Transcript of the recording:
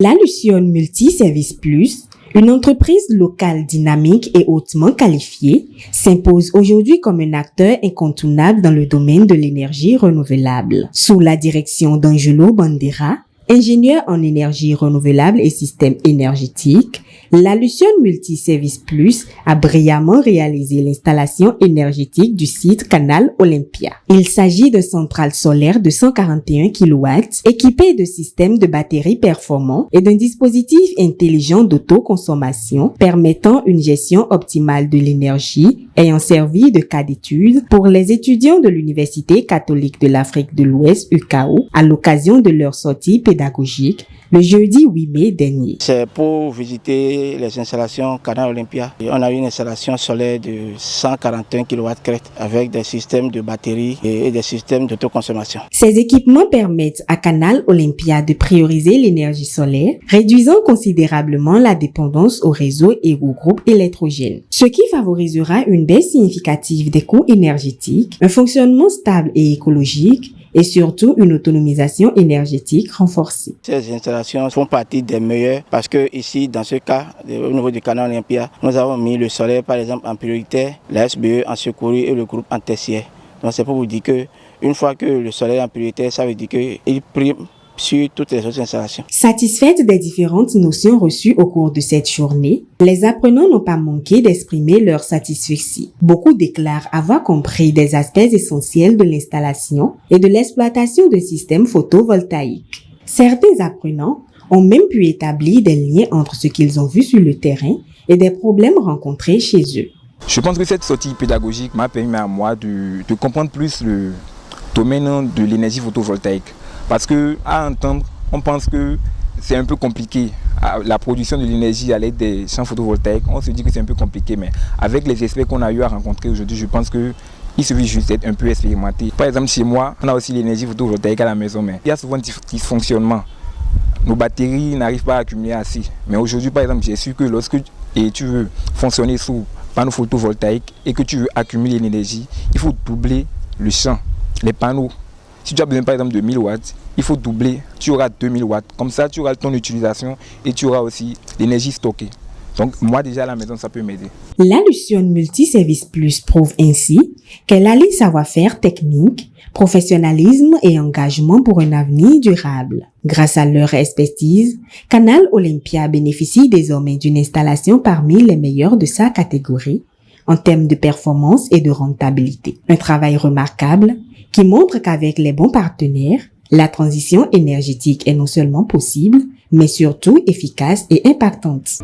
La Lucion Multiservice Plus, une entreprise locale dynamique et hautement qualifiée, s'impose aujourd'hui comme un acteur incontournable dans le domaine de l'énergie renouvelable. Sous la direction d'Angelo Bandera, ingénieur en énergie renouvelable et système énergétique, la Lucion Multiservice Plus a brillamment réalisé l'installation énergétique du site Canal Olympia. Il s'agit de centrales solaires de 141 kW équipées de systèmes de batteries performants et d'un dispositif intelligent d'autoconsommation permettant une gestion optimale de l'énergie ayant servi de cas d'étude pour les étudiants de l'Université catholique de l'Afrique de l'Ouest UCAO à l'occasion de leur sortie pédagogique le jeudi 8 mai dernier. C'est pour visiter les installations Canal Olympia. Et on a une installation solaire de 141 kW avec des systèmes de batterie et des systèmes d'autoconsommation. Ces équipements permettent à Canal Olympia de prioriser l'énergie solaire, réduisant considérablement la dépendance au réseau et aux groupes électrogènes, ce qui favorisera une baisse significative des coûts énergétiques, un fonctionnement stable et écologique, et surtout une autonomisation énergétique renforcée. Ces installations font partie des meilleures parce que ici, dans ce cas, au niveau du Canal Olympia, nous avons mis le solaire par exemple en priorité, la SBE en secours et le groupe en tertiaire. Donc c'est pour vous dire que une fois que le solaire est en priorité, ça veut dire qu'il prime sur toutes les autres installations. Satisfaites des différentes notions reçues au cours de cette journée, les apprenants n'ont pas manqué d'exprimer leur satisfaction. Beaucoup déclarent avoir compris des aspects essentiels de l'installation et de l'exploitation de systèmes photovoltaïques. Certains apprenants ont même pu établir des liens entre ce qu'ils ont vu sur le terrain et des problèmes rencontrés chez eux. Je pense que cette sortie pédagogique m'a permis à moi de comprendre plus le domaine de l'énergie photovoltaïque. Parce qu'à entendre, on pense que c'est un peu compliqué. La production de l'énergie à l'aide des champs photovoltaïques, on se dit que c'est un peu compliqué. Mais avec les experts qu'on a eu à rencontrer aujourd'hui, je pense qu'il suffit juste d'être un peu expérimenté. Par exemple, chez moi, on a aussi l'énergie photovoltaïque à la maison, mais il y a souvent des dysfonctionnements. Nos batteries n'arrivent pas à accumuler assez. Mais aujourd'hui, par exemple, j'ai su que lorsque tu veux fonctionner sous panneaux photovoltaïques et que tu veux accumuler l'énergie, il faut doubler le champ, les panneaux. Si tu as besoin par exemple de 1000 watts, il faut doubler, tu auras 2000 watts. Comme ça, tu auras ton utilisation et tu auras aussi l'énergie stockée. Donc moi déjà à la maison, ça peut m'aider. La Lucion Multiservice Plus prouve ainsi qu'elle allie savoir-faire technique, professionnalisme et engagement pour un avenir durable. Grâce à leur expertise, Canal Olympia bénéficie désormais d'une installation parmi les meilleures de sa catégorie en termes de performance et de rentabilité. Un travail remarquable qui montre qu'avec les bons partenaires, la transition énergétique est non seulement possible, mais surtout efficace et impactante.